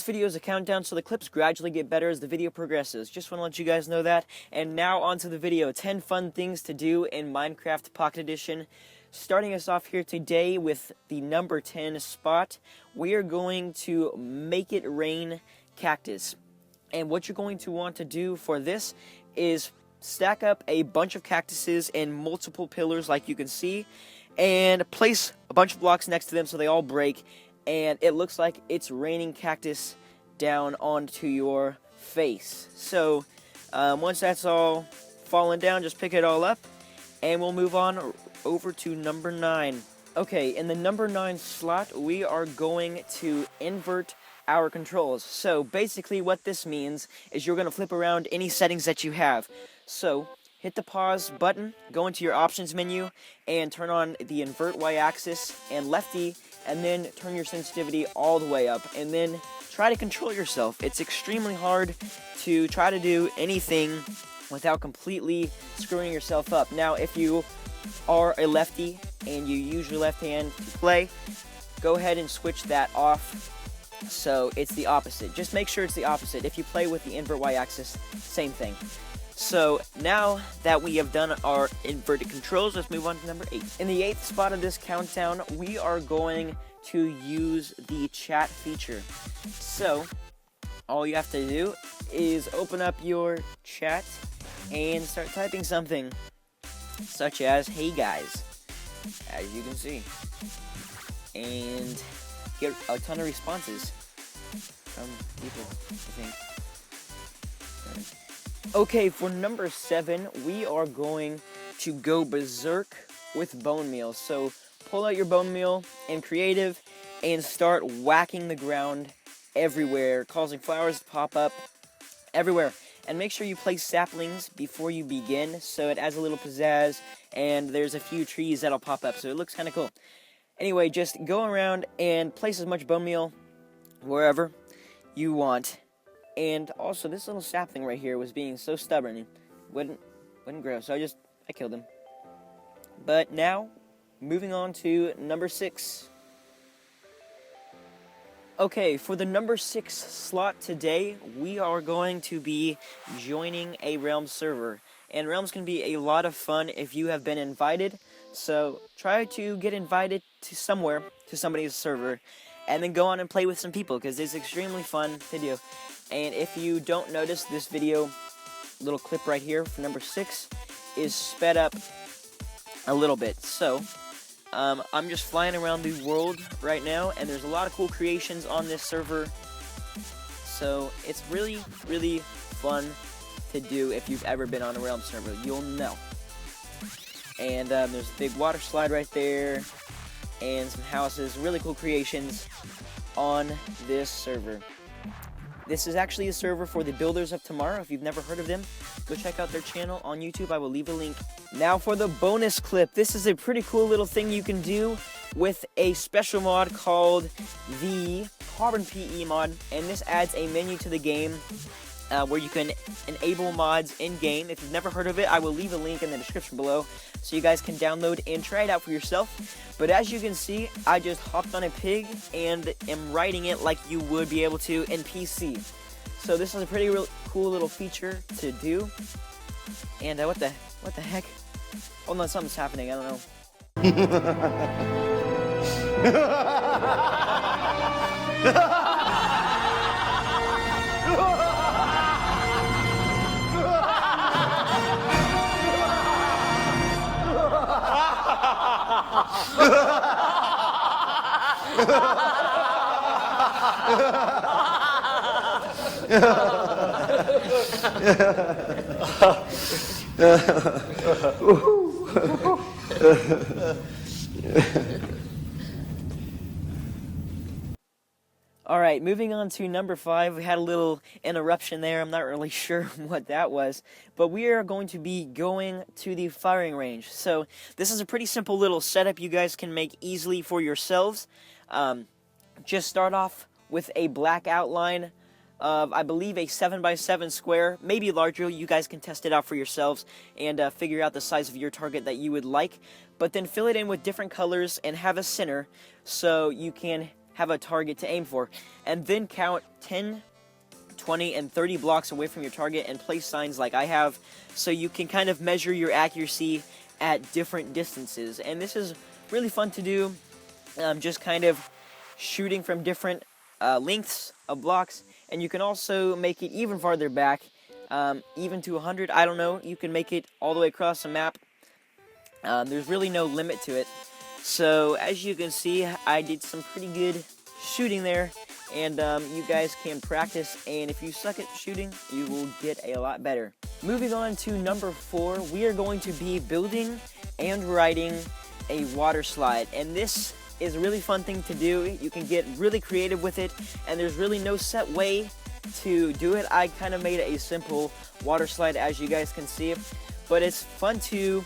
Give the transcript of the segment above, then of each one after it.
This video is a countdown, so the clips gradually get better as the video progresses. Just want to let you guys know that. And now onto the video. 10 fun things to do in Minecraft Pocket Edition. Starting us off here today with the number 10 spot, we are going to make it rain cactus. And what you're going to want to do for this is stack up a bunch of cactuses in multiple pillars like you can see, and place a bunch of blocks next to them so they all break, and it looks like it's raining cactus down onto your face. So once that's all fallen down, just pick it all up, and we'll move on over to number 9. Okay, in the number 9 slot, we are going to invert our controls. So basically what this means is you're going to flip around any settings that you have. So hit the pause button, go into your options menu, and turn on the invert y-axis and lefty, and then turn your sensitivity all the way up, and then try to control yourself. It's extremely hard to try to do anything without completely screwing yourself up. Now, if you are a lefty and you use your left hand to play, go ahead and switch that off so it's the opposite. Just make sure it's the opposite. If you play with the invert y-axis, same thing. So now that we have done our inverted controls, let's move on to number 8. In the 8th spot of this countdown, we are going to use the chat feature. So all you have to do is open up your chat and start typing something, such as "Hey guys," as you can see, and get a ton of responses from people, I think. Okay, for number 7, we are going to go berserk with Bonemeal. So pull out your Bonemeal in creative and start whacking the ground everywhere, causing flowers to pop up everywhere. And make sure you place saplings before you begin, so it adds a little pizzazz, and there's a few trees that'll pop up, so it looks kind of cool. Anyway, just go around and place as much Bonemeal wherever you want. And also, this little sapling right here was being so stubborn, it wouldn't grow, so I killed him. But now, moving on to number 6. Okay, for the number 6 slot today, we are going to be joining a Realm server. And Realms can be a lot of fun if you have been invited, so try to get invited to somewhere, to somebody's server, and then go on and play with some people, because it's extremely fun to do. And if you don't notice, this video, little clip right here for number 6, is sped up a little bit. So I'm just flying around the world right now, and there's a lot of cool creations on this server. So it's really, really fun to do. If you've ever been on a Realm server, you'll know. And there's a big water slide right there, and some houses, really cool creations on this server. This is actually a server for the Builders of Tomorrow. If you've never heard of them, go check out their channel on YouTube. I will leave a link. Now for the bonus clip. This is a pretty cool little thing you can do with a special mod called the Carbon PE mod, and this adds a menu to the game where you can enable mods in-game. If you've never heard of it, I will leave a link in the description below so you guys can download and try it out for yourself. But as you can see, I just hopped on a pig and am riding it like you would be able to in PC. So this is a pretty cool little feature to do. And what the heck? Hold on, something's happening, I don't know. Alright, moving on to number 5. We had a little interruption there. I'm not really sure what that was. But we are going to be going to the firing range. So this is a pretty simple little setup you guys can make easily for yourselves. Just start off with a black outline of, I believe, a 7x7 square, maybe larger. You guys can test it out for yourselves and figure out the size of your target that you would like. But then fill it in with different colors and have a center so you can have a target to aim for, and then count 10, 20, and 30 blocks away from your target and place signs like I have, so you can kind of measure your accuracy at different distances. And this is really fun to do, just kind of shooting from different lengths of blocks. And you can also make it even farther back, even to 100. I don't know, you can make it all the way across the map. There's really no limit to it. So as you can see, I did some pretty good shooting there, and you guys can practice, and if you suck at shooting, you will get a lot better. Moving on to number 4, we are going to be building and riding a water slide, and this is a really fun thing to do. You can get really creative with it, and there's really no set way to do it. I kind of made a simple water slide, as you guys can see, but it's fun to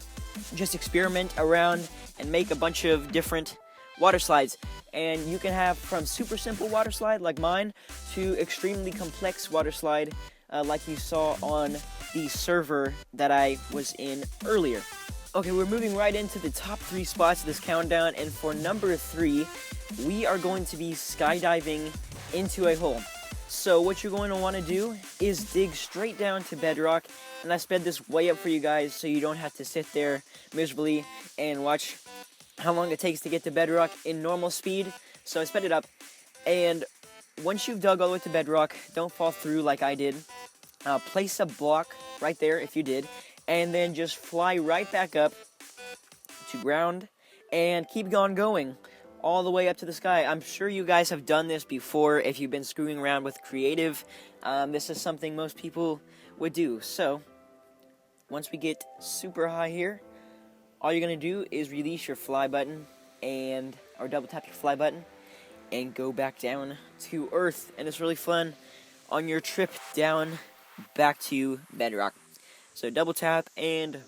just experiment around and make a bunch of different water slides. And you can have from super simple water slide like mine to extremely complex water slide like you saw on the server that I was in earlier. Okay, we're moving right into the top 3 spots of this countdown, and for number 3, we are going to be skydiving into a hole. So what you're going to want to do is dig straight down to bedrock, and I sped this way up for you guys so you don't have to sit there miserably and watch how long it takes to get to bedrock in normal speed. So I sped it up, and once you've dug all the way to bedrock, don't fall through like I did. Place a block right there if you did, and then just fly right back up to ground and keep on going all the way up to the sky. I'm sure you guys have done this before if you've been screwing around with creative. This is something most people would do. So once we get super high here, all you're going to do is release your fly button or double tap your fly button and go back down to Earth. And it's really fun on your trip down back to bedrock. So double tap and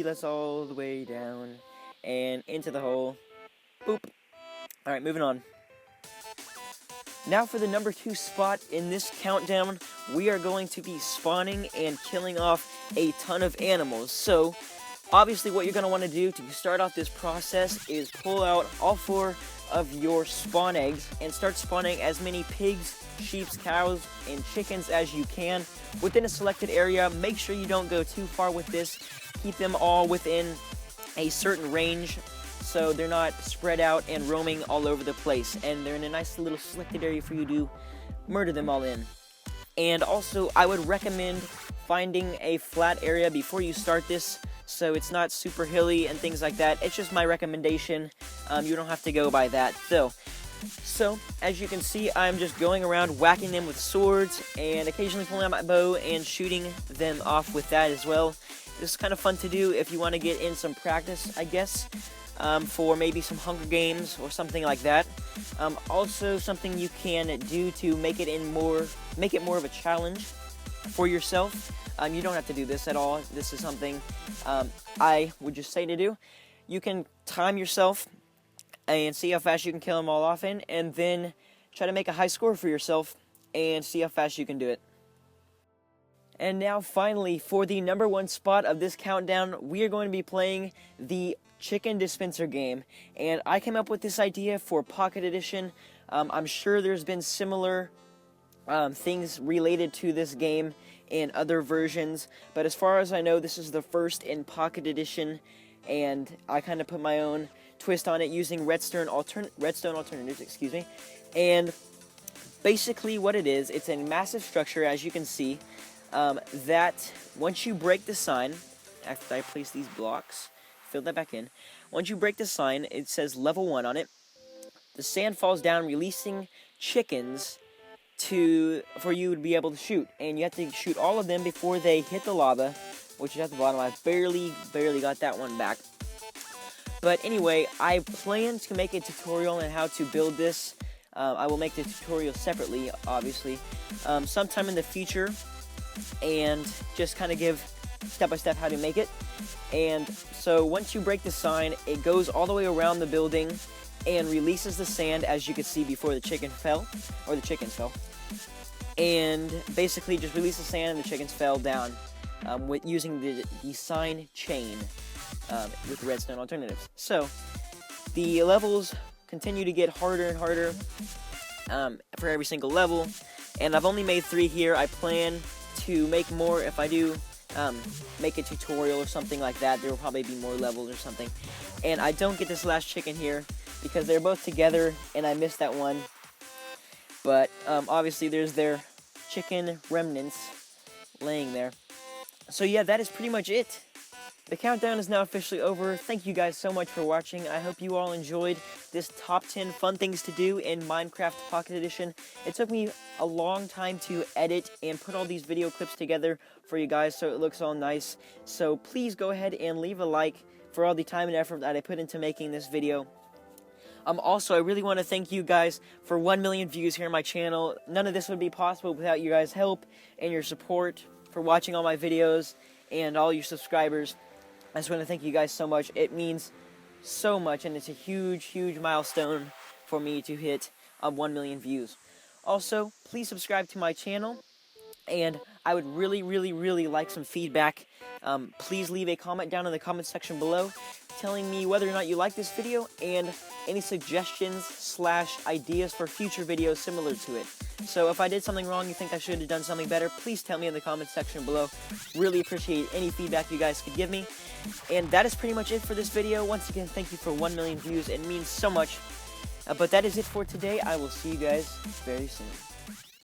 that's all the way down and into the hole. Boop. Alright, moving on. Now for the number 2 spot in this countdown, we are going to be spawning and killing off a ton of animals. So obviously what you're going to want to do to start off this process is pull out all 4 of your spawn eggs and start spawning as many pigs, sheep, cows, and chickens as you can within a selected area. Make sure you don't go too far with this. Keep them all within a certain range so they're not spread out and roaming all over the place, and they're in a nice little selected area for you to murder them all in. And also, I would recommend finding a flat area before you start this, so it's not super hilly and things like that. It's just my recommendation. You don't have to go by that, though. So, as you can see, I'm just going around whacking them with swords and occasionally pulling out my bow and shooting them off with that as well. This is kind of fun to do if you want to get in some practice, I guess, for maybe some Hunger Games or something like that. Also, something you can do to make it more of a challenge for yourself. You don't have to do this at all. This is something I would just say to do. You can time yourself and see how fast you can kill them all off in, and then try to make a high score for yourself and see how fast you can do it. And now finally, for the number 1 spot of this countdown, we are going to be playing the Chicken Dispenser game. And I came up with this idea for Pocket Edition. I'm sure there's been similar things related to this game in other versions, but as far as I know, this is the first in Pocket Edition, and I kind of put my own twist on it using redstone alternatives, and basically what it is, it's a massive structure, as you can see, that once you break the sign, after I place these blocks, fill that back in, once you break the sign, it says level 1 on it, the sand falls down, releasing chickens for you to be able to shoot, and you have to shoot all of them before they hit the lava, which is at the bottom. I barely got that one back. But anyway, I plan to make a tutorial on how to build this. I will make the tutorial separately, obviously, sometime in the future, and just kind of give step-by-step how to make it. And so once you break the sign, it goes all the way around the building and releases the sand, as you could see before the chickens fell. And basically just release the sand and the chickens fell down with using the sign chain with redstone alternatives. So the levels continue to get harder and harder for every single level. And I've only made 3 here. I plan to make more if I do make a tutorial or something like that. There will probably be more levels or something. And I don't get this last chicken here because they're both together and I missed that one. But obviously there's their chicken remnants laying there. So yeah, that is pretty much it. The countdown is now officially over. Thank you guys so much for watching. I hope you all enjoyed this top 10 fun things to do in Minecraft Pocket Edition. It took me a long time to edit and put all these video clips together for you guys so it looks all nice. So please go ahead and leave a like for all the time and effort that I put into making this video. Also, I really want to thank you guys for 1 million views here on my channel. None of this would be possible without you guys' help and your support for watching all my videos and all your subscribers. I just want to thank you guys so much. It means so much, and it's a huge, huge milestone for me to hit 1 million views. Also, please subscribe to my channel, and I would really, really, really like some feedback. Please leave a comment down in the comment section below telling me whether or not you like this video and any suggestions / ideas for future videos similar to it. So if I did something wrong, you think I should have done something better, please tell me in the comment section below. Really appreciate any feedback you guys could give me. And that is pretty much it for this video. Once again, thank you for 1 million views. It means so much. But that is it for today. I will see you guys very soon.